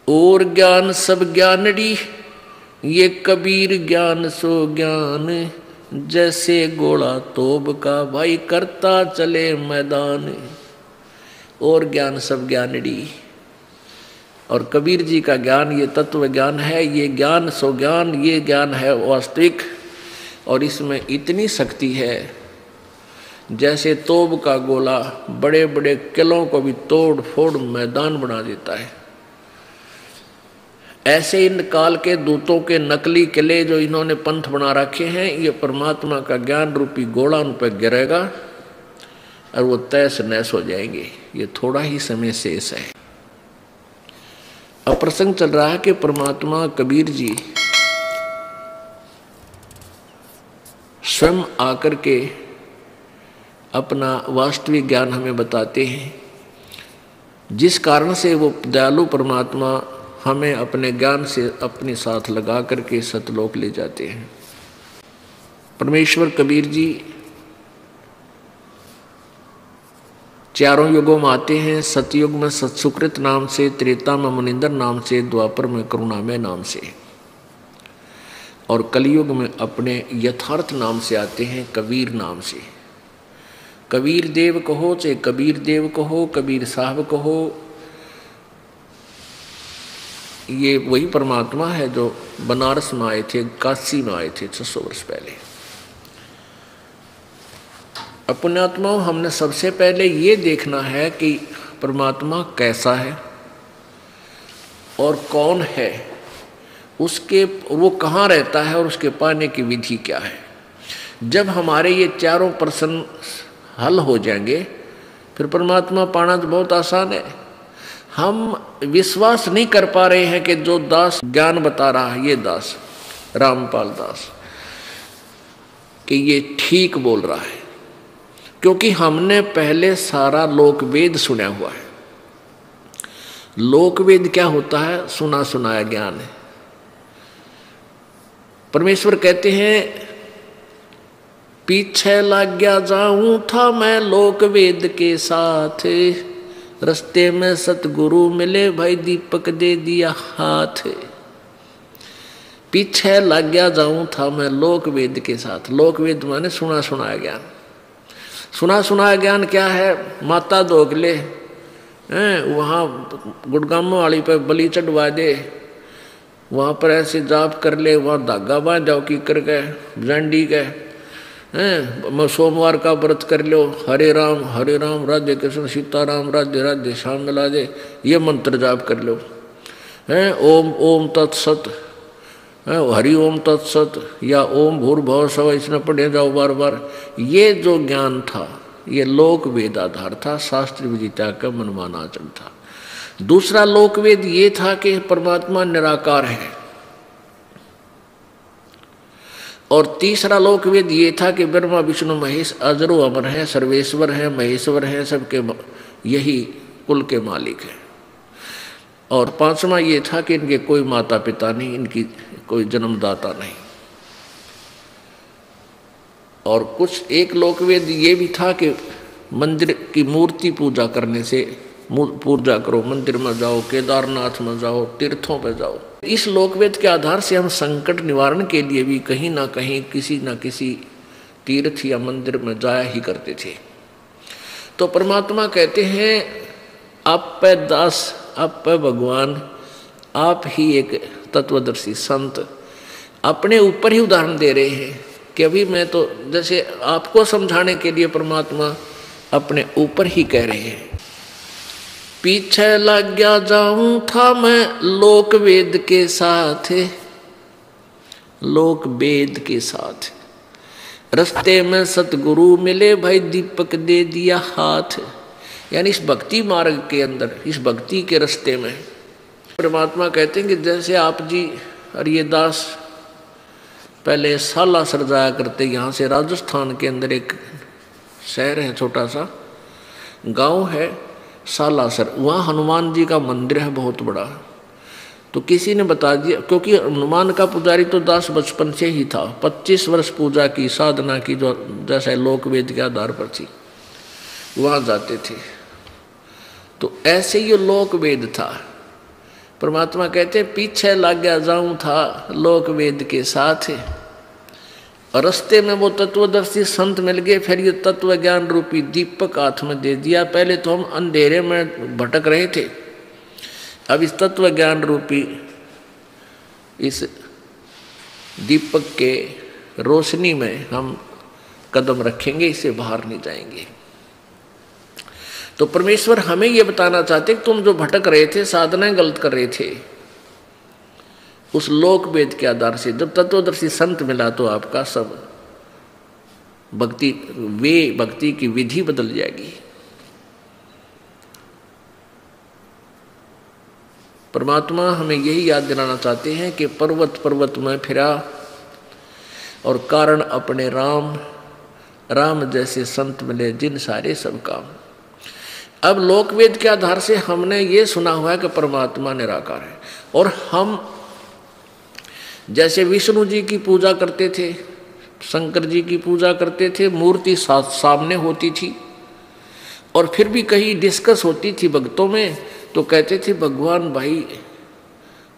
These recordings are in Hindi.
और ज्ञान सब ज्ञानड़ी, ये कबीर ज्ञान सो ज्ञान, जैसे गोला तोब का भाई करता चले मैदान। और ज्ञान सब ज्ञानड़ी, और कबीर जी का ज्ञान ये तत्व ज्ञान है, ये ज्ञान सो ज्ञान, ये ज्ञान है वास्तविक। और इसमें इतनी शक्ति है जैसे तोब का गोला बड़े बड़े किलों को भी तोड़ फोड़ मैदान बना देता है। ऐसे इन काल के दूतों के नकली किले जो इन्होंने पंथ बना रखे हैं, ये परमात्मा का ज्ञान रूपी गोला उन पर गिरेगा और वो तैस नैस हो जाएंगे। ये थोड़ा ही समय शेष है। अब प्रसंग चल रहा है कि परमात्मा कबीर जी स्वयं आकर के अपना वास्तविक ज्ञान हमें बताते हैं, जिस कारण से वो दयालु परमात्मा हमें अपने ज्ञान से अपने साथ लगा करके सतलोक ले जाते हैं। परमेश्वर कबीर जी चारों युगों में आते हैं। सतयुग में सत्सुकृत नाम से, त्रेता में मुनिंदर नाम से, द्वापर में करुणामय नाम से, और कलयुग में अपने यथार्थ नाम से आते हैं, कबीर नाम से। कबीर देव कहो चाहे कबीर देव कहो, कबीर साहब कहो, ये वही परमात्मा है जो बनारस में आए थे, काशी में आए थे 600 वर्ष पहले। पुण्यात्माओं, हमने सबसे पहले ये देखना है कि परमात्मा कैसा है और कौन है, उसके वो कहाँ रहता है और उसके पाने की विधि क्या है। जब हमारे ये चारों प्रश्न हल हो जाएंगे फिर परमात्मा पाना तो बहुत आसान है। हम विश्वास नहीं कर पा रहे हैं कि जो दास ज्ञान बता रहा है, ये दास रामपाल दास, कि ये ठीक बोल रहा है, क्योंकि हमने पहले सारा लोकवेद सुना हुआ है। लोकवेद क्या होता है? सुना सुनाया ज्ञान है। परमेश्वर कहते हैं, पीछे लग गया जाऊं था मैं लोकवेद के साथ, रस्ते में सतगुरु मिले भाई दीपक दे दिया हाथ। पीछे लग गया जाऊं था मैं लोकवेद के साथ। लोकवेद माने सुना सुनाया ज्ञान। सुना सुनाया ज्ञान क्या है? माता दोगले वहाँ गुड़गामा वाली पे बलि चढ़वा दे, वहाँ पर ऐसे जाप कर ले, वहाँ धागा बांध जाओ की कर गए जांडी गए, सोमवार का व्रत कर लो, हरे राम राधे कृष्ण सीताराम राधे राधे श्याम मिला दे, ये मंत्र जाप कर लो। ओम ओम तत्सत, हरि ओम तत्सत, या ओम भूर्भुवः स्वः, इसमें पढ़े जाओ बार बार। ये जो ज्ञान था ये लोक वेद आधार था, शास्त्र विदिता का मनमाना आचरण था। दूसरा लोक वेद ये था कि परमात्मा निराकार है, और तीसरा लोक वेद ये था कि ब्रह्मा विष्णु महेश अजरो अमर है, सर्वेश्वर है, महेश्वर है, सबके यही कुल के मालिक है। और पांचवा ये था कि इनके कोई माता पिता नहीं, इनकी कोई जन्मदाता नहीं। और कुछ एक लोकवेद ये भी था कि मंदिर की मूर्ति पूजा करने से पूजा करो, मंदिर में जाओ, केदारनाथ में जाओ, तीर्थों पे जाओ। इस लोकवेद के आधार से हम संकट निवारण के लिए भी कहीं ना कहीं किसी न किसी तीर्थ या मंदिर में जाया ही करते थे। तो परमात्मा कहते हैं, आप पे दास, आप पे भगवान, आप ही एक तत्वदर्शी संत अपने ऊपर ही उदाहरण दे रहे हैं कि अभी मैं तो जैसे आपको समझाने के लिए परमात्मा अपने ऊपर ही कह रहे हैं। पीछे लग गया जाऊं था मैं लोकवेद के साथ, लोकवेद के साथ, रस्ते में सतगुरु मिले भाई दीपक दे दिया हाथ। यानी इस भक्ति मार्ग के अंदर, इस भक्ति के रास्ते में परमात्मा कहते हैं कि जैसे आप जी और ये दास पहले सालासर जाया करते, यहाँ से राजस्थान के अंदर एक शहर है, छोटा सा गांव है सालासर, वहाँ हनुमान जी का मंदिर है बहुत बड़ा। तो किसी ने बता दिया, क्योंकि हनुमान का पुजारी तो दास बचपन से ही था, 25 वर्ष पूजा की साधना की, जो जैसे लोकवेद के आधार पर थी, वहाँ जाते थे। तो ऐसे ही लोकवेद था। परमात्मा कहते पीछे लग गया जाऊं था लोक वेद के साथ, और रास्ते में वो तत्वदर्शी संत मिल गए, फिर ये तत्व ज्ञान रूपी दीपक हाथ में दे दिया। पहले तो हम अंधेरे में भटक रहे थे, अब इस तत्व ज्ञान रूपी इस दीपक के रोशनी में हम कदम रखेंगे, इससे बाहर नहीं जाएंगे। तो परमेश्वर हमें ये बताना चाहते कि तुम जो भटक रहे थे, साधनाएं गलत कर रहे थे, उस लोक वेद के आधार से जब तत्वदर्शी संत मिला तो आपका सब भक्ति की विधि बदल जाएगी। परमात्मा हमें यही याद दिलाना चाहते हैं कि पर्वत पर्वत में फिरा और कारण अपने राम, राम जैसे संत मिले जिन सारे सब काम। अब लोकवेद के आधार से हमने ये सुना हुआ है कि परमात्मा निराकार है, और हम जैसे विष्णु जी की पूजा करते थे, शंकर जी की पूजा करते थे, मूर्ति सामने होती थी, और फिर भी कहीं डिस्कस होती थी भक्तों में, तो कहते थे भगवान भाई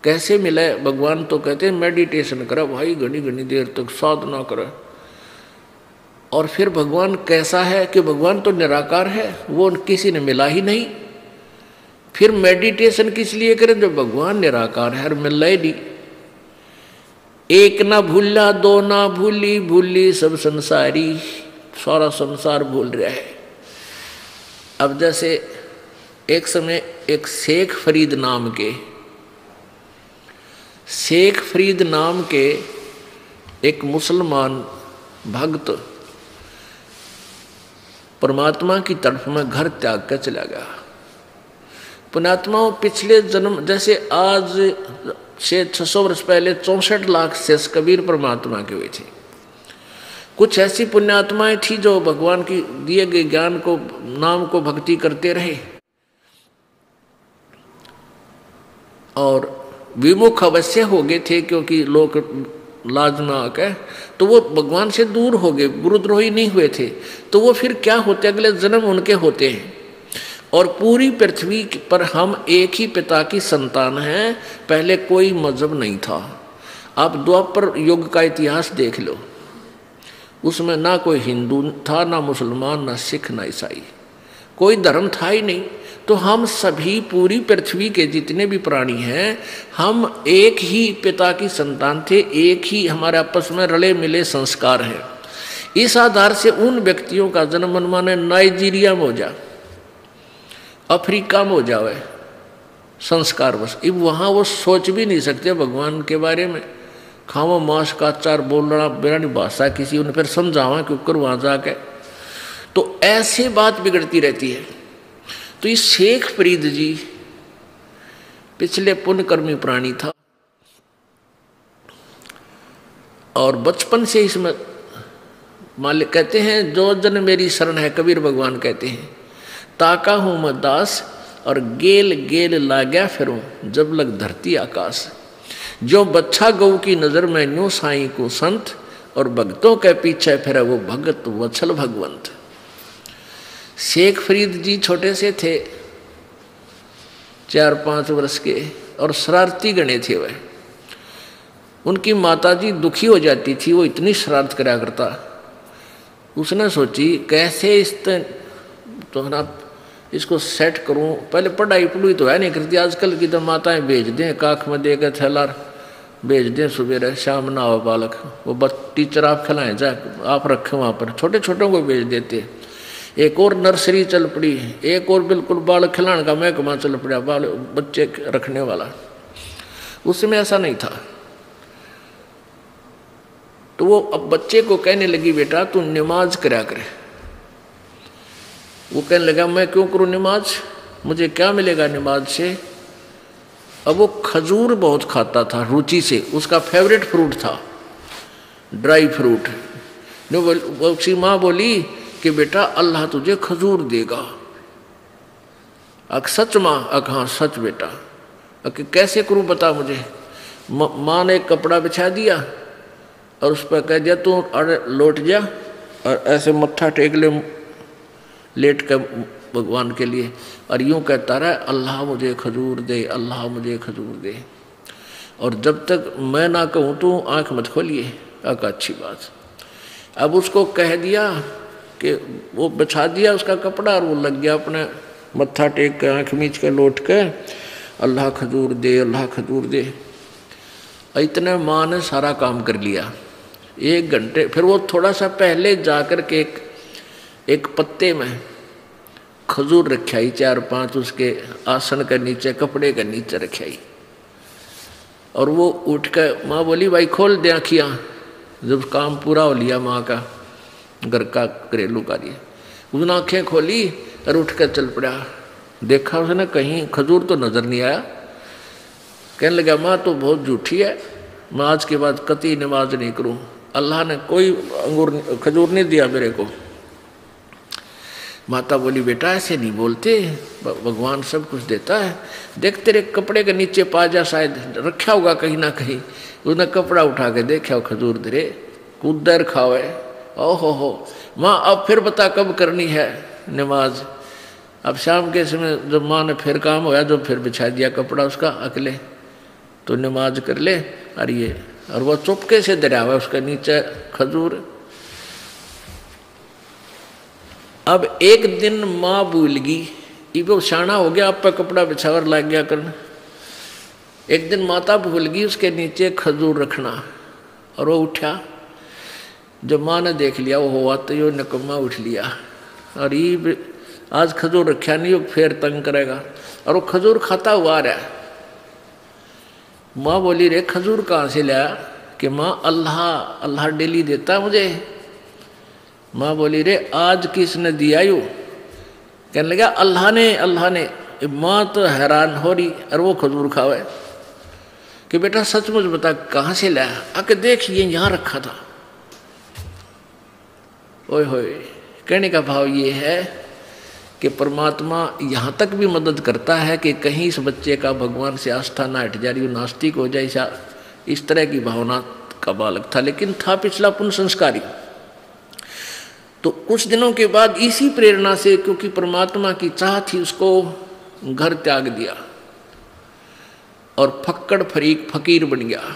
कैसे मिले भगवान, तो कहते मेडिटेशन करा भाई, घनी घनी देर तक साधना करा। और फिर भगवान कैसा है कि भगवान तो निराकार है, वो किसी ने मिला ही नहीं, फिर मेडिटेशन किस लिए करें जब भगवान निराकार है और मिला ही नहीं। एक ना भूला दो ना भूली, भूली सब संसारी, सारा संसार भूल रहा है। अब जैसे एक समय एक शेख फरीद नाम के एक मुसलमान भक्त परमात्मा की तरफ में घर त्याग कर चला गया। पुण्यात्माओं, पिछले जन्म जैसे आज से 600 वर्ष पहले 64 लाख शेष कबीर परमात्मा के हुए थे। कुछ ऐसी पुण्यात्माएं थी जो भगवान की दिए गए ज्ञान को, नाम को भक्ति करते रहे और विमुख अवश्य हो गए थे, क्योंकि लोग लाज में आके तो वो भगवान से दूर हो गए, गुरुद्रोही नहीं हुए थे। तो वो फिर क्या होते, अगले जन्म उनके होते हैं। और पूरी पृथ्वी पर हम एक ही पिता की संतान हैं, पहले कोई मजहब नहीं था। आप द्वापर युग का इतिहास देख लो, उसमें ना कोई हिंदू था, ना मुसलमान, ना सिख, ना ईसाई, कोई धर्म था ही नहीं। तो हम सभी पूरी पृथ्वी के जितने भी प्राणी हैं, हम एक ही पिता की संतान थे, एक ही हमारे आपस में रले मिले संस्कार हैं। इस आधार से उन व्यक्तियों का जन्म मनमाने नाइजीरिया में हो जा, अफ्रीका में हो जावे संस्कार बस, वहाँ वो सोच भी नहीं सकते भगवान के बारे में। खावा मांस का अचार बोलना बिरानी भाषा किसी उन्हें फिर समझावा कि ऊपर वहाँ जाके, तो ऐसे बात बिगड़ती रहती है। तो इस शेख फरीद जी पिछले पुण्यकर्मी प्राणी था और बचपन से इसमें मालिक कहते हैं जो जन मेरी शरण है, कबीर भगवान कहते हैं, ताका हूँ मैं दास और गेल गेल लाग्या फिरूं जब लग धरती आकाश। जो बच्चा गऊ की नजर में न्यू साईं को संत और भक्तों के पीछे फिरे वो भगत वत्सल भगवंत। शेख फरीद जी छोटे से थे, 4-5 वर्ष के, और शरारती गणे थे वह। उनकी माताजी दुखी हो जाती थी, वो इतनी शरारत करा करता। उसने सोची कैसे तो ना इसको सेट करूं। पहले पढ़ाई पढ़ाई तो है नहीं करती, आजकल की तो माताएं भेज दें काख में देकर थैला भेज दें, सुबह शाम ना हो बालक, वो टीचर आप खिलाएं जाए, आप रखें वहाँ पर, छोटे छोटों को भेज देते। एक और नर्सरी चल पड़ी, एक और बिल्कुल बालक खिलाने का महकमा चल पड़ा, बाल बच्चे रखने वाला। उसमें ऐसा नहीं था। तो वो अब बच्चे को कहने लगी बेटा तू नमाज करा करे। वो कहने लगा मैं क्यों करूं नमाज, मुझे क्या मिलेगा नमाज से। अब वो खजूर बहुत खाता था रुचि से, उसका फेवरेट फ्रूट था ड्राई फ्रूट। उसकी माँ बोली कि बेटा अल्लाह तुझे खजूर देगा। अक सच माँ, अक हाँ सच बेटा। कैसे करूं बता मुझे। माँ ने एक कपड़ा बिछा दिया और उस पर कह दिया तू अरे लौट जा और ऐसे मत्था टेक ले, लेट कर भगवान के लिए, और यूँ कहता रहा अल्लाह मुझे खजूर दे, अल्लाह मुझे खजूर दे। और जब तक मैं ना कहूँ तो आँख मत खोलिए। का अच्छी बात। अब उसको कह दिया कि वो बिछा दिया उसका कपड़ा, और वो लग गया अपने मत्था टेक के आँख मीच के लौट के अल्लाह खजूर दे, अल्लाह खजूर दे। इतने माँ ने सारा काम कर लिया। 1 घंटे फिर वो थोड़ा सा पहले जाकर के एक पत्ते में खजूर रखाई, 4-5 उसके आसन के नीचे, कपड़े के नीचे रखाई। और वो उठ कर माँ बोली भाई खोल दे आँखियाँ। जब काम पूरा हो लिया माँ का घर का घरेलू कार्य, उसने आँखें खोली और उठ कर चल पड़ा। देखा उसने कहीं खजूर तो नजर नहीं आया। कहने लगा माँ तो बहुत झूठी है, मैं आज के बाद कतई नमाज नहीं करूँ, अल्लाह ने कोई खजूर नहीं दिया मेरे को। माता बोली बेटा ऐसे नहीं बोलते, भगवान सब कुछ देता है। देख तेरे कपड़े के नीचे पा जा, शायद रखा होगा कहीं ना कहीं। उसने कपड़ा उठा के देखा खजूर धरे, कुदर खावे। ओहो हो माँ अब फिर बता कब करनी है नमाज। अब शाम के समय जब माँ ने फिर काम होया, जब फिर बिछा दिया कपड़ा उसका अकेले, तो नमाज कर ले। और वह चुपके से दरिया हुआ उसके नीचे खजूर। अब एक दिन माँ भूल गई, वो शाना हो गया, आप पे कपड़ा बिछावर लग गया करना। एक दिन माता भूल गई उसके नीचे खजूर रखना, और वो उठा। जब माँ ने देख लिया वो हुआ तो यो नकम्मा उठ लिया, और ये आज खजूर रखा नहीं, वो फिर तंग करेगा। और वो खजूर खाता हुआ रहा। माँ बोली रे खजूर कहाँ से लाया? कि माँ अल्लाह डेली देता मुझे। माँ बोली रे आज किसने दिया यू? कहने लगा अल्लाह ने। माँ तो हैरान हो रही, और वो खजूर खावे। कि बेटा सचमुच बता कहाँ से लाया? आके देख ये यहाँ रखा था। ओए होए, कहने का भाव ये है कि परमात्मा यहाँ तक भी मदद करता है कि कहीं इस बच्चे का भगवान से आस्था ना हट जा रही, नास्तिक हो जाए, इस तरह की भावना का बालक था, लेकिन था पिछला पुण्य संस्कारी। तो कुछ दिनों के बाद इसी प्रेरणा से, क्योंकि परमात्मा की चाह थी, उसको घर त्याग दिया और फक्कड़ फकीर बन गया।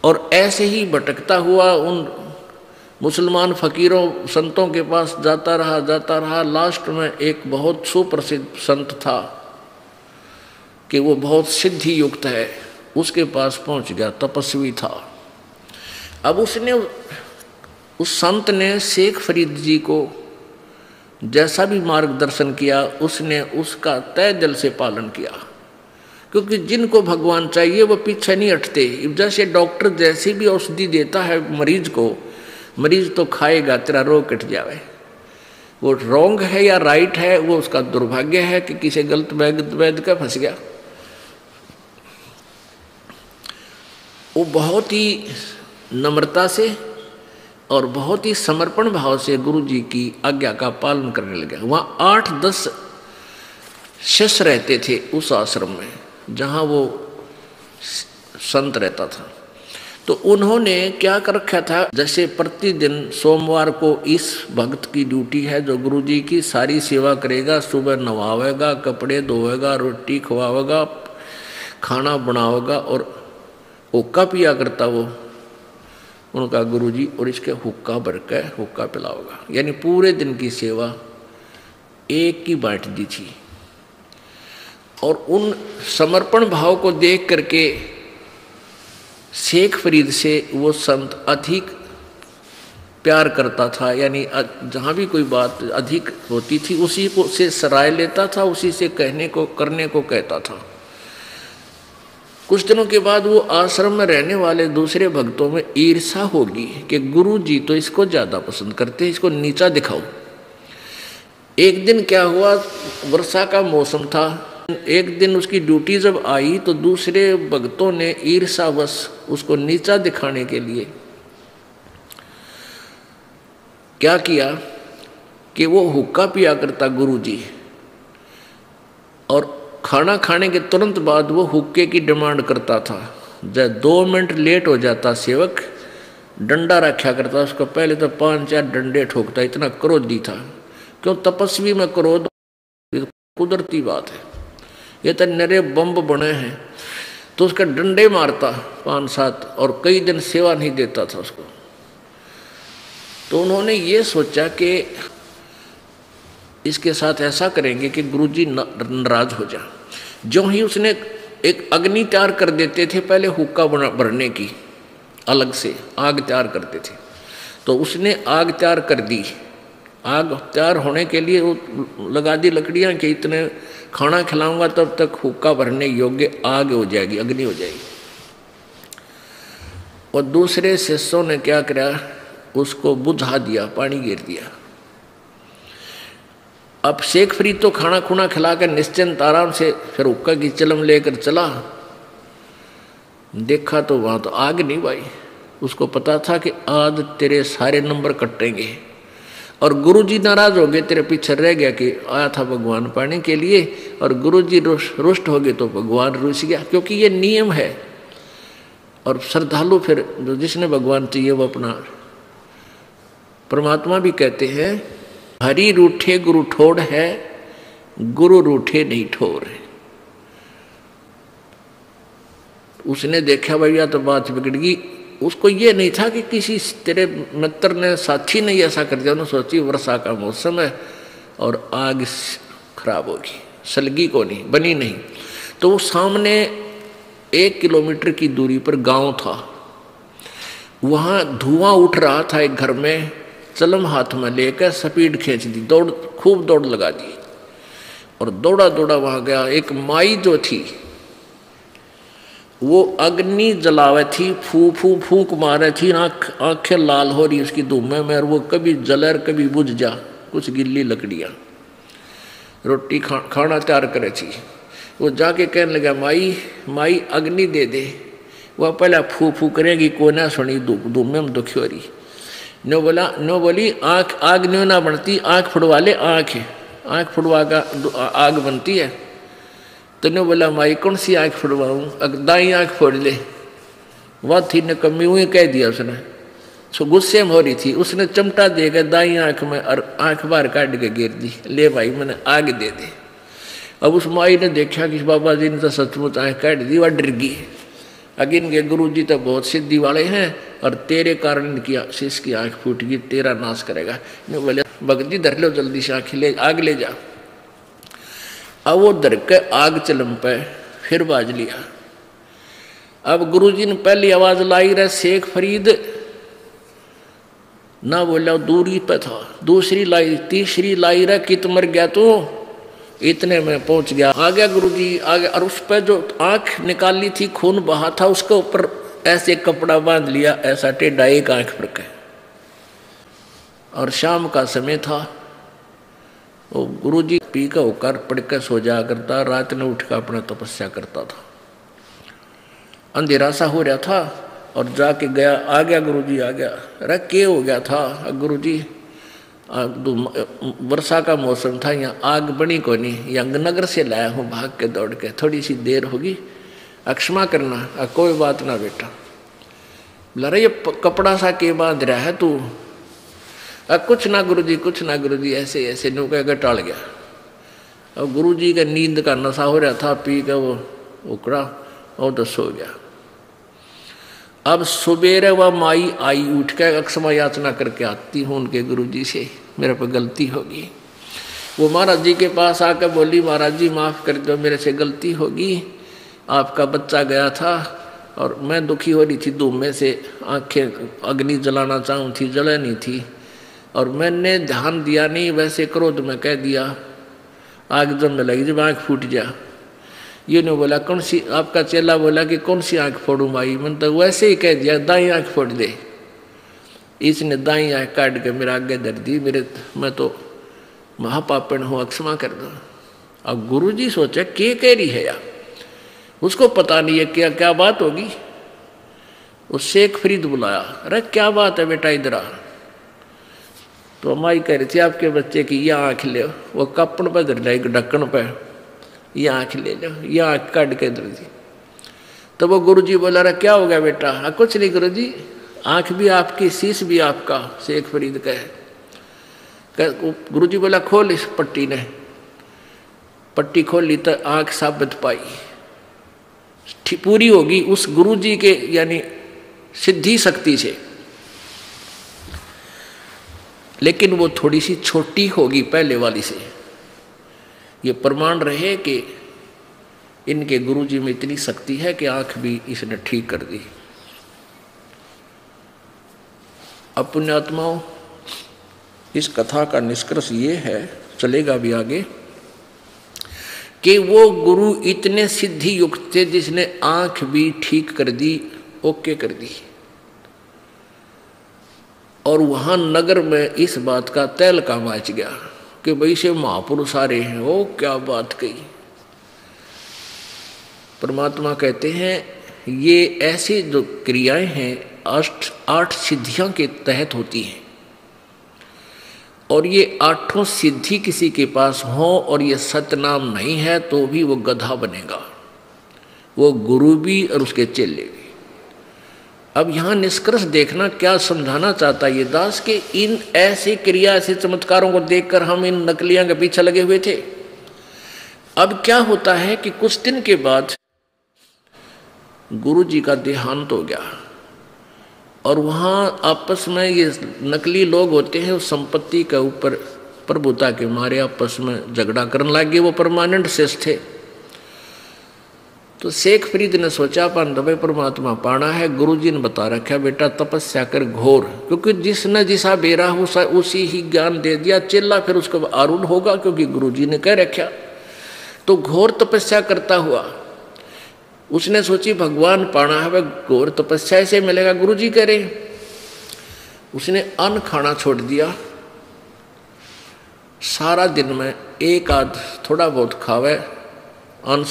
और ऐसे ही भटकता हुआ उन मुसलमान फकीरों संतों के पास जाता रहा। लास्ट में एक बहुत सुप्रसिद्ध संत था कि वो बहुत सिद्धि युक्त है, उसके पास पहुंच गया, तपस्वी था। अब उस संत ने शेख फरीद जी को जैसा भी मार्गदर्शन किया, उसने उसका तय दिल से पालन किया। क्योंकि जिनको भगवान चाहिए वो पीछे नहीं हटते। जैसे डॉक्टर जैसी भी औषधि देता है मरीज को, मरीज तो खाएगा, तेरा रोग कट जावे। वो रॉन्ग है या राइट है वो उसका दुर्भाग्य है कि किसी गलत वैद्य का फंस गया। वो बहुत ही नम्रता से और बहुत ही समर्पण भाव से गुरु जी की आज्ञा का पालन करने लगे। वहाँ 8-10 शिष्य रहते थे उस आश्रम में जहाँ वो संत रहता था। तो उन्होंने क्या कर रखा था, जैसे प्रतिदिन सोमवार को इस भक्त की ड्यूटी है जो गुरु जी की सारी सेवा करेगा, सुबह नवावेगा, कपड़े धोएगा, रोटी खवावेगा, खाना बनावेगा और हुक्का पिया करता वो उनका गुरुजी, और इसके हुक्का भर के हुक्का पिलाओगा। यानी पूरे दिन की सेवा एक की बांट दी थी। और उन समर्पण भाव को देख करके शेख फरीद से वो संत अधिक प्यार करता था। यानी जहाँ भी कोई बात अधिक होती थी उसी को से सराय लेता था, उसी से कहने को करने को कहता था। कुछ दिनों के बाद वो आश्रम में रहने वाले दूसरे भक्तों में ईर्षा होगी कि गुरु जी तो इसको ज़्यादा पसंद करते हैं, इसको नीचा दिखाओ। एक दिन क्या हुआ, वर्षा का मौसम था। एक दिन उसकी ड्यूटी जब आई तो दूसरे भक्तों ने ईर्षावश उसको नीचा दिखाने के लिए क्या किया कि वो हुक्का पिया करता गुरु जी, और खाना खाने के तुरंत बाद वो हुक्के की डिमांड करता था। जब 2 मिनट लेट हो जाता सेवक डंडा रखा करता उसको, पहले तो 5-4 डंडे ठोकता, इतना क्रोधी था। क्यों? तपस्वी में क्रोध कुदरती बात है। ये तो नरे बम्ब बने हैं, तो उसका डंडे मारता 5-7 और कई दिन सेवा नहीं देता था उसको। तो उन्होंने ये सोचा कि इसके साथ ऐसा करेंगे कि गुरुजी नाराज हो जाए। जो ही उसने एक अग्नि तैयार कर देते थे, पहले हुक्का भरने की अलग से आग तैयार करते थे, तो उसने आग तैयार कर दी। आग तैयार होने के लिए वो लगा दी लकड़ियाँ कि इतने खाना खिलाऊंगा तब तक हुक्का भरने योग्य आग हो जाएगी, अग्नि हो जाएगी। और दूसरे शिष्यों ने क्या करा, उसको बुझा दिया, पानी गिर दिया। अब शेख फरीद तो खाना खुना खिलाकर निश्चिंत आराम से फिर हुक्का की चिलम लेकर चला। देखा तो वहाँ तो आग नहीं भाई। उसको पता था कि आज तेरे सारे नंबर कटेंगे और गुरुजी नाराज हो गए, तेरे पीछे रह गया कि आया था भगवान पाने के लिए और गुरुजी रुष्ट हो गए तो भगवान रुस गया, क्योंकि ये नियम है। और श्रद्धालु फिर जिसने भगवान चाहिए वो अपना परमात्मा भी कहते हैं, हरि रूठे गुरु ठोड़ है, गुरु रूठे नहीं ठोर है। उसने देखा भैया तो बात बिगड़ गई। उसको ये नहीं था कि किसी तेरे मित्र ने साथी ने ऐसा कर दिया। उन्होंने सोची वर्षा का मौसम है और आग खराब होगी, सलगी को नहीं बनी नहीं। तो वो सामने 1 किलोमीटर की दूरी पर गांव था, वहाँ धुआं उठ रहा था। एक घर में चलम हाथ में लेकर स्पीड खींच दी, दौड़ खूब दौड़ लगा दी और दौड़ा दौड़ा वहाँ गया। एक माई जो थी वो अग्नि जलावे थी, फूंक मारे थी, आंखें लाल हो रही उसकी धुएं में, और वो कभी जलर कभी बुझ जा। कुछ गिल्ली लकड़ियाँ रोटी खाना तैयार करे थी। वो जाके कहने लगा, माई अग्नि दे दे। वह पहले फू करेगी, को ना सुनी, धुएं में दुखी हो रही। नो बोली आग न्यो ना बनती, आँख फुड़वा ले, आँख फुड़वा का आग बनती है। तो ने बोला, माई कौन सी आँख फुड़वाऊँ, दाई आँख फोड़ ले। वह थी ने कमी हुई कह दिया उसने, सो गुस्से में हो रही थी। उसने चमटा देगा दाई आँख में और आँख बाहर काट के गिर दी। ले भाई मैंने आग दे दे। अब उस माई ने देखा कि बाबा जी ने तो सचमुच आँख काट दी, वह डर गई। अगिन के गुरु जी तो बहुत सिद्धि वाले हैं और तेरे कारण इनकी शिष्य की आँख फूट गई, तेरा नाश करेगा। ने बोले, भगत जी धर लो जल्दी से आग ले जा। अब वो धर के आग चलम पे फिर बाज लिया। अब गुरुजी ने पहली आवाज लाई रहा शेख फरीद ना बोला, दूरी पे था। दूसरी लाई, तीसरी लाई रहा कित मर गया तू, इतने में पहुंच गया। आ गया गुरुजी आगे, और उस पर जो आंख निकाली थी खून बहा था, उसके ऊपर ऐसे कपड़ा बांध लिया, ऐसा टेढ़ा एक आंख पर के। और शाम का समय था। वो गुरुजी पी का होकर पढ़ कर सो जाया करता, रात में उठ कर अपना तपस्या करता था। अंधेरा सा हो रहा था और जाके गया, आ गया गुरुजी आ गया। अरे क्या हो गया था गुरुजी, वर्षा का मौसम था, यहाँ आग बनी को नहीं, यंगनगर से लाया हूँ भाग के दौड़ के, थोड़ी सी देर होगी, अक्षमा करना। कोई बात ना बेटा। बोला, अरे ये कपड़ा सा के बांध रहा है तू। कुछ ना गुरुजी, कुछ ना गुरुजी, ऐसे ऐसे नु कह टाल गया। अब गुरुजी का नींद का नशा हो रहा था, पी का वो उकड़ा और तो सो गया। अब सुबेरे वह माई आई, उठ कर अक्षमा याचना करके आती हूँ उनके गुरुजी से, मेरे पर गलती होगी। वो महाराज जी के पास आकर बोली, महाराज जी माफ़ कर दो, मेरे से गलती होगी, आपका बच्चा गया था और मैं दुखी हो रही थी, धूम से आंखें अग्नि जलाना चाहूँ थी, जला नहीं थी और मैंने ध्यान दिया नहीं, वैसे क्रोध में कह दिया, आग जमने लगी, जब आँख फूट जा। ये नहीं बोला, कौन सी, आपका चेला बोला कि कौन सी आँख फोड़ूँ माई, मैंने तो वैसे ही कह दिया, दाई आँख फोड़ दे। इसने दाई आँख काट के मेरा आगे धर दी, मैं तो महापापण हूँ, अक्षमा कर दो। अब गुरुजी सोचा क्या कह रही है यार, उसको पता नहीं है क्या क्या बात होगी। उस शेख फरीद बुलाया, अरे क्या बात है बेटा इधर आ। तो माई कह रही थी, आपके बच्चे की यह आँख ले, वो कपड़ पर धर लाई ढक्कन पर, यह आँख ले लो, यह आँख काट के धर दी। तो वो गुरुजी बोला, अरे क्या हो गया बेटा। कुछ नहीं गुरुजी, आँख भी आपकी, शीश भी आपका। शेख फरीद कहे, गुरुजी बोला, खोल इस पट्टी ने। पट्टी खोली तो आंख साबित पाई, पूरी होगी उस गुरु जी के यानी सिद्धि शक्ति से, लेकिन वो थोड़ी सी छोटी होगी पहले वाली से। ये प्रमाण रहे कि इनके गुरु जी में इतनी शक्ति है कि आंख भी इसने ठीक कर दी। अब पुण्यात्माओं, इस कथा का निष्कर्ष ये है, चलेगा भी आगे, कि वो गुरु इतने सिद्धि युक्त थे जिसने आंख भी ठीक कर दी, ओके कर दी। और वहां नगर में इस बात का तहलका मच गया कि भाई से महापुरुष आ रहे हैं। ओ क्या बात कही। परमात्मा कहते हैं ये ऐसी जो क्रियाएं हैं 8 सिद्धियों के तहत होती हैं, और ये 8 सिद्धि किसी के पास हो और ये सतनाम नहीं है तो भी वो गधा बनेगा, वो गुरु भी और उसके चेले भी। अब यहाँ निष्कर्ष देखना क्या समझाना चाहता है ये दास कि इन ऐसी क्रिया ऐसे चमत्कारों को देखकर हम इन नकलियां के पीछे लगे हुए थे। अब क्या होता है कि कुछ दिन के बाद गुरु जी का देहांत हो गया, और वहाँ आपस में ये नकली लोग होते हैं उस संपत्ति के ऊपर प्रभुता के मारे आपस में झगड़ा करने लगे। वो परमानेंट शेष थे। तो शेख फरीद ने सोचा अपन भाई परमात्मा पाना है, गुरु जी ने बता रखा बेटा तपस्या कर घोर, क्योंकि जिसने जिसा बेरा उसी ही ज्ञान दे दिया, चेला फिर उसको आरूढ़ होगा क्योंकि गुरु जी ने कह रखा। तो घोर तपस्या करता हुआ उसने सोची भगवान पाना है, वह घोर तपस्या से मिलेगा, गुरु जी कह रहे। उसने अन्न खाना छोड़ दिया, सारा दिन में एक आध थोड़ा बहुत खावे अन्न,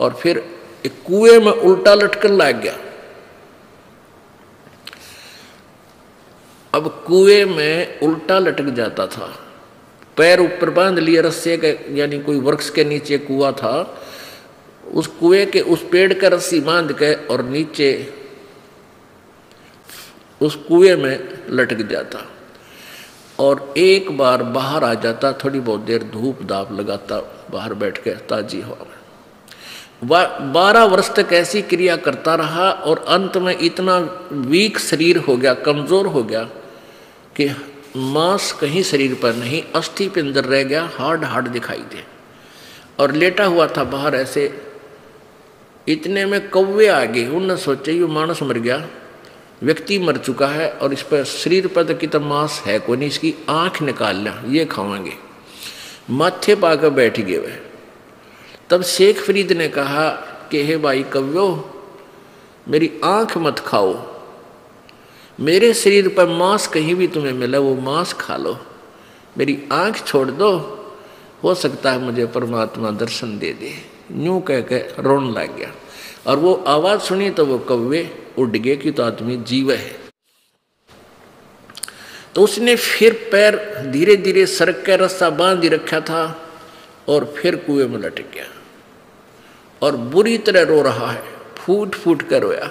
और फिर एक कुएं में उल्टा लटकन लग गया। अब कुएं में उल्टा लटक जाता था, पैर ऊपर बांध लिए रस्से के, यानी कोई वृक्ष के नीचे कुआं था, उस कुएं के उस पेड़ का रस्सी बांध के और नीचे उस कुएं में लटक जाता, और एक बार बाहर आ जाता, थोड़ी बहुत देर धूप दाप लगाता बाहर बैठ के ताजी हवा में। 12 वर्ष तक ऐसी क्रिया करता रहा, और अंत में इतना वीक शरीर हो गया, कमजोर हो गया कि मांस कहीं शरीर पर नहीं, अस्थि पिंजर रह गया, हार्ड दिखाई दे, और लेटा हुआ था बाहर ऐसे। इतने में कौवे आ गए, उन्होंने सोचा ये मानस मर गया, व्यक्ति मर चुका है, और इस पर शरीर पर तो कितना मांस है कोई नहीं, इसकी आंख निकाल लिया, ये खावांगे। माथे पाकर बैठ गए वह। तब शेख फरीद ने कहा कि हे भाई कव्यो, मेरी आंख मत खाओ, मेरे शरीर पर मांस कहीं भी तुम्हें मिला वो मांस खा लो, मेरी आंख छोड़ दो, हो सकता है मुझे परमात्मा दर्शन दे दे। यूं कह के रोने लग गया, और वो आवाज सुनी तो वो कौवे उड़ गए कि तो आदमी जीव है। तो उसने फिर पैर धीरे धीरे सरक के रस्सा बांध रखा था, और फिर कुएं में लटक गया, और बुरी तरह रो रहा है, फूट फूट कर रोया,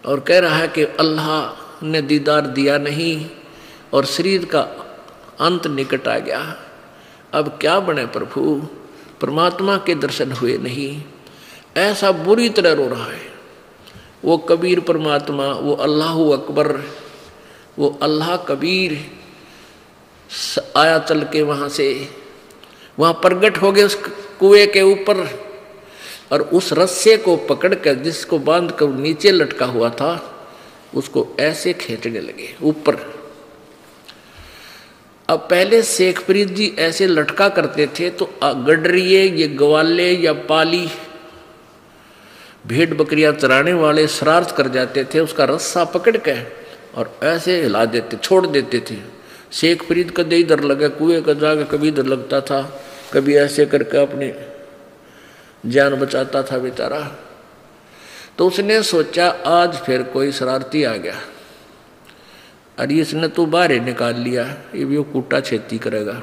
और कह रहा है कि अल्लाह ने दीदार दिया नहीं, और शरीर का अंत निकट आ गया, अब क्या बने प्रभु, परमात्मा के दर्शन हुए नहीं। ऐसा बुरी तरह रो रहा है। वो कबीर परमात्मा, वो अल्लाह अकबर, वो अल्लाह कबीर आया चल के वहाँ से, वहाँ प्रगट हो गए उस कुएं के ऊपर, और उस रस्से को पकड़ कर जिसको बांध कर नीचे लटका हुआ था उसको ऐसे खींचने लगे ऊपर। अब पहले शेख फरीद जी ऐसे लटका करते थे तो गडरिए, ये ग्वाले या पाली भेड़ बकरियां चराने वाले शरारत कर जाते थे, उसका रस्सा पकड़ के और ऐसे हिला देते, छोड़ देते थे। शेख फरीद कदे इधर लगा कुएं का जाकर, कभी इधर लगता था, कभी ऐसे करके अपनी जान बचाता था बेचारा। तो उसने सोचा आज फिर कोई शरारती आ गया, अरे इसने तो बाहर निकाल लिया, ये भी वो कूटा छेती करेगा।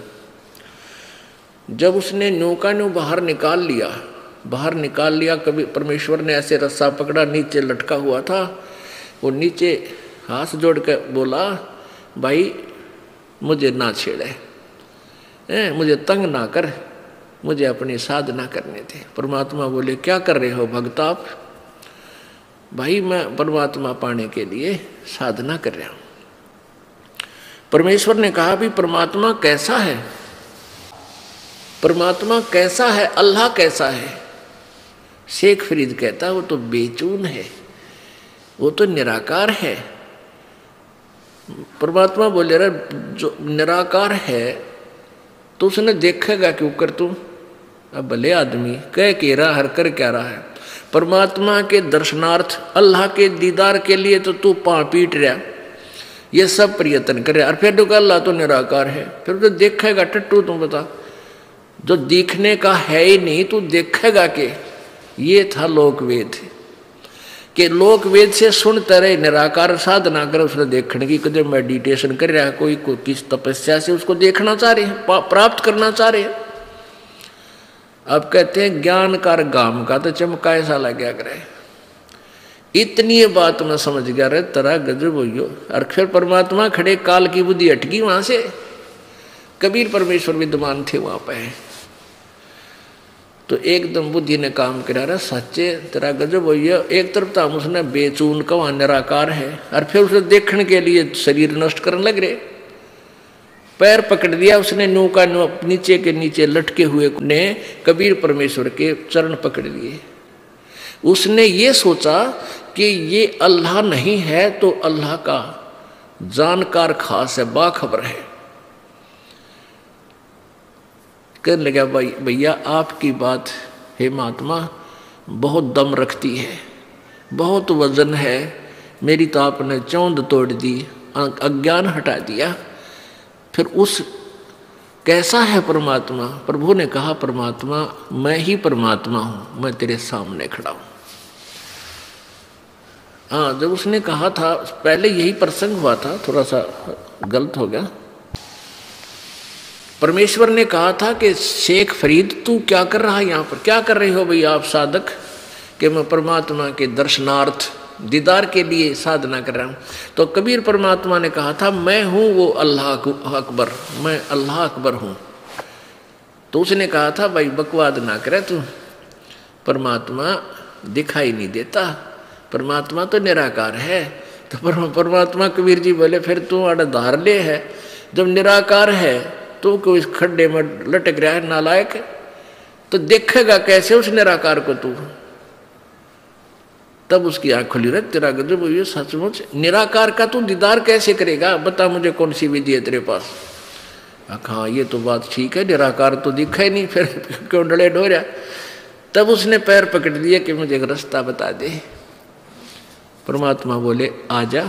जब उसने नौका न्यू बाहर निकाल लिया, कभी परमेश्वर ने ऐसे रस्सा पकड़ा, नीचे लटका हुआ था, वो नीचे हाथ जोड़ के बोला भाई मुझे ना छेड़े, मुझे तंग ना कर, मुझे अपनी साधना करने दे। परमात्मा बोले क्या कर रहे हो भक्त आप? भाई मैं परमात्मा पाने के लिए साधना कर रहा हूं। परमेश्वर ने कहा भी परमात्मा कैसा है? परमात्मा कैसा है? अल्लाह कैसा है? शेख फरीद कहता वो तो बेचून है, वो तो निराकार है। परमात्मा बोले रहा जो निराकार है तो उसने देखेगा क्यों कर तुम? अब भले आदमी कह रहा हर कर क्या रहा है। परमात्मा के दर्शनार्थ अल्लाह के दीदार के लिए तो तू पाँव पीट रहा, ये सब प्रयत्न कर रहा, और फिर तो अल्लाह तो निराकार है, फिर तो देखेगा टट्टू। तुम बता, जो दिखने का है ही नहीं तू देखेगा के? ये था लोकवेद कि लोकवेद से सुनते रहे निराकार साधना कर उसने देखने की। कदम मेडिटेशन कर रहा है कोई किस तपस्या से उसको देखना चाह रहे हैं, प्राप्त करना चाह रहे हैं। अब कहते हैं ज्ञान कार गाम का तो चमका ऐसा लग गया करे। इतनी बात मैं समझ गया रे तेरा गजब हो। और फिर परमात्मा खड़े, काल की बुद्धि हटकी वहां से। कबीर परमेश्वर विद्यमान थे वहां पे, तो एकदम बुद्धि ने काम करा रहा सच्चे तेरा गजब हो। एक तरफ तो हम उसने बेचून का वहां निराकार है, और फिर उसे देखने के लिए शरीर नष्ट करने लग रहे। पैर पकड़ दिया उसने, न्यू का न्यू नीचे के नीचे लटके हुए ने कबीर परमेश्वर के चरण पकड़ लिए। उसने ये सोचा कि ये अल्लाह नहीं है तो अल्लाह का जानकार खास है, बाखबर है। कहने लगा भाई भैया आपकी बात हे महात्मा बहुत दम रखती है, बहुत वजन है। मेरी तो आपने चौंध तोड़ दी, अज्ञान हटा दिया। फिर उस कैसा है परमात्मा? प्रभु ने कहा परमात्मा मैं ही परमात्मा हूं, मैं तेरे सामने खड़ा हूं। हाँ, जब उसने कहा था पहले यही प्रसंग हुआ था, थोड़ा सा गलत हो गया। परमेश्वर ने कहा था कि शेख फरीद तू क्या कर रहा है यहाँ पर? क्या कर रहे हो भाई आप साधक? कि मैं परमात्मा के दर्शनार्थ दीदार के लिए साधना कर रहा हूँ। तो कबीर परमात्मा ने कहा था मैं हूँ वो अल्लाह अकबर, मैं अल्लाह अकबर हूँ। तो उसने कहा था भाई बकवाद ना करे तू, परमात्मा दिखाई नहीं देता, परमात्मा तो निराकार है। तो परमात्मा कबीर जी बोले फिर तू आड़ा धार ले है, जब निराकार है तो कोई इस खड्डे में लटक रहा है नालायक, तो देखेगा कैसे उस निराकार को तू? तब उसकी आंख खुली रहे तेरा गजब ये सचमुच निराकार का तू दीदार कैसे करेगा? बता मुझे कौन सी विधि है तेरे पास? हाँ ये तो बात ठीक है, निराकार तो दिखा ही नहीं, फिर क्यों डले डोरा? तब उसने पैर पकड़ दिया कि मुझे एक रास्ता बता दे। परमात्मा बोले आजा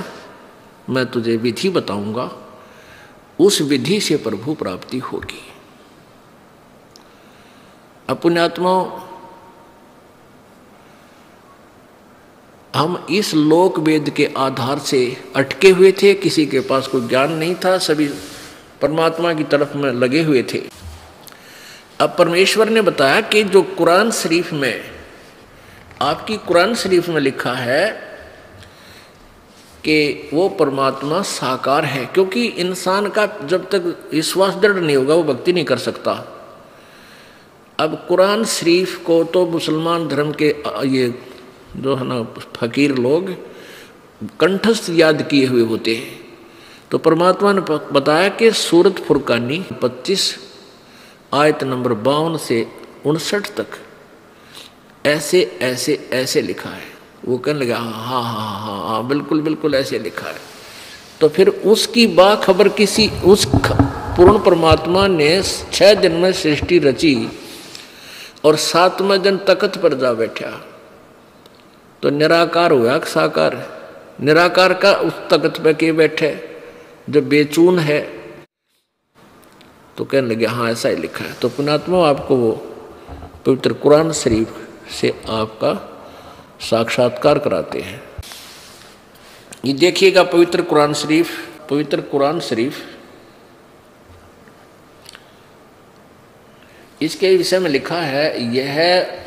मैं तुझे विधि बताऊंगा, उस विधि से प्रभु प्राप्ति होगी। पुण्यात्माओं हम इस लोक वेद के आधार से अटके हुए थे, किसी के पास कोई ज्ञान नहीं था, सभी परमात्मा की तरफ में लगे हुए थे। अब परमेश्वर ने बताया कि जो कुरान शरीफ में आपकी कुरान शरीफ में लिखा है कि वो परमात्मा साकार है, क्योंकि इंसान का जब तक विश्वास दृढ़ नहीं होगा वो भक्ति नहीं कर सकता। अब कुरान शरीफ को तो मुसलमान धर्म के ये जो है ना फकीर लोग कंठस्थ याद किए हुए होते हैं। तो परमात्मा ने बताया कि सूरत फुरकानी 25 आयत नंबर 52 से 59 तक ऐसे ऐसे ऐसे लिखा है। वो कहने लगा हाँ हाँ हाँ हाँ बिल्कुल बिल्कुल ऐसे लिखा है। तो फिर उसकी बाखबर किसी उस पूर्ण परमात्मा ने 6 दिन में सृष्टि रची और 7वें दिन तख्त पर जा बैठा। तो निराकार हुआ कि साकार? निराकार का उस तख्त पे के बैठे जो बेचून है। तो कहने लगे हाँ ऐसा ही लिखा है। तो पुण्यात्मा आपको वो पवित्र कुरान शरीफ से आपका साक्षात्कार कराते हैं। ये देखिएगा पवित्र कुरान शरीफ इसके विषय में लिखा है, यह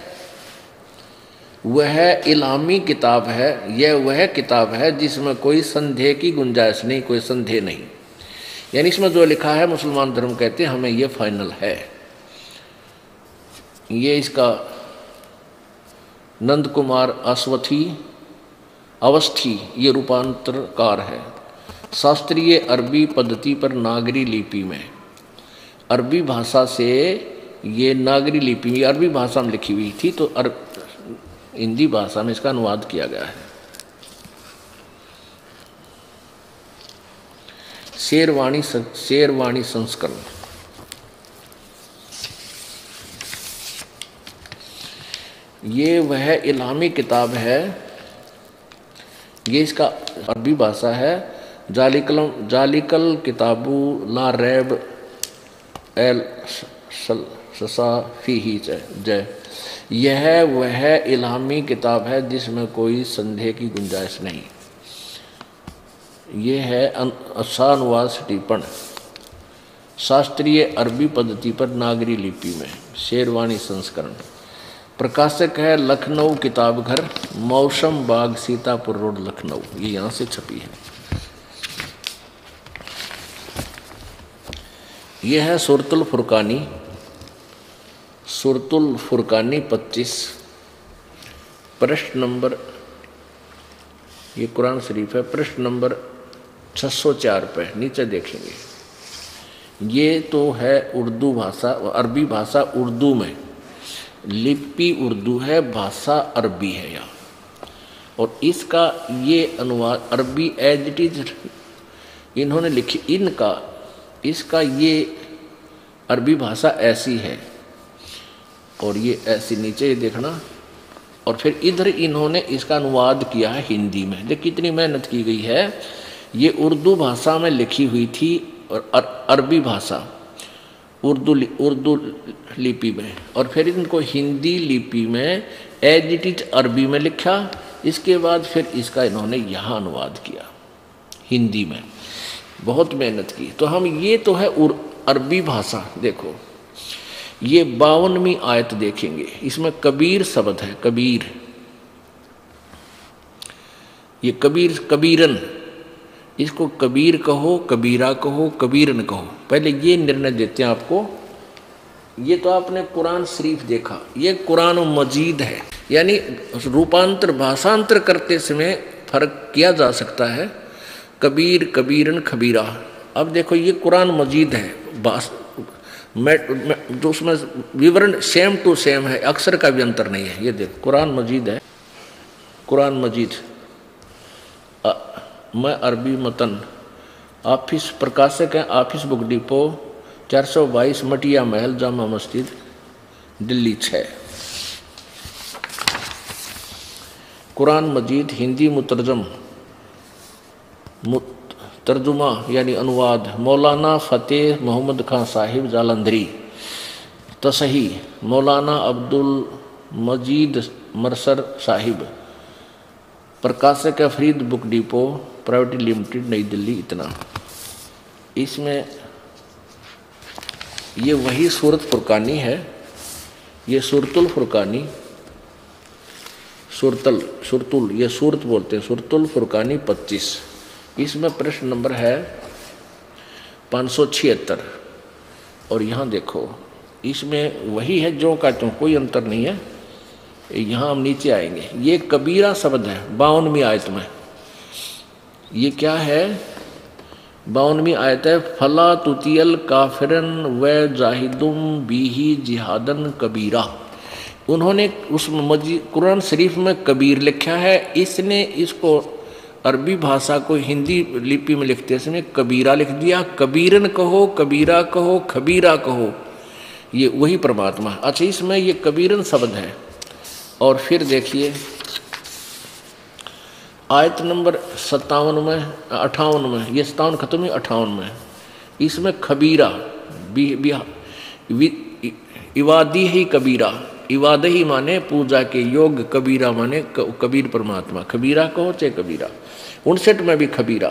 वह इलामी किताब है, यह वह किताब है जिसमें कोई संदेह की गुंजाइश नहीं, कोई संदेह नहीं। यानी इसमें जो लिखा है मुसलमान धर्म कहते हैं हमें यह फाइनल है। ये इसका नंद कुमार अवस्थी ये रूपांतरकार है। शास्त्रीय अरबी पद्धति पर नागरी लिपि में, अरबी भाषा से ये नागरी लिपि, ये अरबी भाषा में लिखी हुई थी तो हिंदी भाषा में इसका अनुवाद किया गया है। शेरवाणी संस्करण, ये वह इल्हामी किताब है, ये इसका अरबी भाषा है। जालिकल किताबु ला रैब एल ससाफी जय, यह वह इल्हामी किताब है जिसमें कोई संदेह की गुंजाइश नहीं। ये है असानुवाद टिप्पण शास्त्रीय अरबी पद्धति पर नागरी लिपि में, शेरवाणी संस्करण। प्रकाशक है लखनऊ किताब घर, मौसम बाग, सीतापुर रोड, लखनऊ। ये यहाँ से छपी है। यह है सूरतुल फुरकानी 25, पृष्ठ नंबर, ये कुरान शरीफ है, पृष्ठ नंबर 604 पे नीचे देखेंगे। ये तो है उर्दू भाषा, अरबी भाषा उर्दू में, लिपि उर्दू है, भाषा अरबी है यहाँ। और इसका ये अनुवाद अरबी एज इट इज इन्होंने लिखी, इसका ये अरबी भाषा ऐसी है और ये ऐसी नीचे देखना। और फिर इधर इन्होंने इसका अनुवाद किया है हिंदी में। देखिए कितनी मेहनत की गई है। ये उर्दू भाषा में लिखी हुई थी और अरबी भाषा उर्दू लिपि में, और फिर इनको हिंदी लिपि में एज इट इज अरबी में लिखा। इसके बाद फिर इसका इन्होंने यहाँ अनुवाद किया हिंदी में। बहुत मेहनत की। तो हम ये तो है अरबी भाषा। देखो ये 52वीं आयत देखेंगे, इसमें कबीर शब्द है, कबीर। ये कबीरन, इसको कबीर कहो, कबीरा कहो, कबीरन कहो। पहले ये निर्णय देते हैं आपको। ये तो आपने कुरान शरीफ देखा, ये कुरान मजीद है, यानी रूपांतर भाषांतर करते समय फर्क किया जा सकता है। कबीर, कबीरन, खबीरा। अब देखो ये कुरान मजीद है, जो उसमें विवरण सेम टू सेम है, अक्षर का भी अंतर नहीं है। ये देखो कुरान मजीद है, कुरान मजीद। मैं अरबी मतन, ऑफिस प्रकाशक है ऑफिस बुक डिपो 422 मटिया महल, जामा मस्जिद, दिल्ली 6। कुरान मजीद हिंदी तर्जुमा यानी अनुवाद मौलाना फ़तेह मोहम्मद खान साहिब जालंधरी। तसही मौलाना अब्दुल मजीद मरसर साहिब। प्रकाशक है Farid book depot private limited, नई दिल्ली। इतना इसमें ये वही सूरत फुरकानी है, ये सूरतुल फुरकानी, सुरतुल ये सूरत बोलते हैं, सूरतुल फुरकानी 25। इसमें प्रश्न नंबर है 576। और यहाँ देखो इसमें वही है जो का त्यों, कोई अंतर नहीं है। यहाँ हम नीचे आएंगे। ये कबीरा शब्द है 52वीं आयत में। ये क्या है? 52वीं आयत है, फला तुतियल काफिरन व जाहिदुम बीही जिहादन कबीरा। उन्होंने उस कुरान शरीफ में कबीर लिखा है, इसने इसको अरबी भाषा को हिंदी लिपि में लिखते समय कबीरा लिख दिया। कबीरन कहो, कबीरा कहो, खबीरा कहो, ये वही परमात्मा। अच्छा इसमें ये कबीरन शब्द है। और फिर देखिए आयत नंबर 57 में 58 में, ये 57 खत्म हुई 58 में, इसमें खबीरा इवादी ही कबीरा, इवाद ही माने पूजा के योग, कबीरा माने कबीर परमात्मा। खबीरा कहो चाहे कबीरा। 59 में भी खबीरा।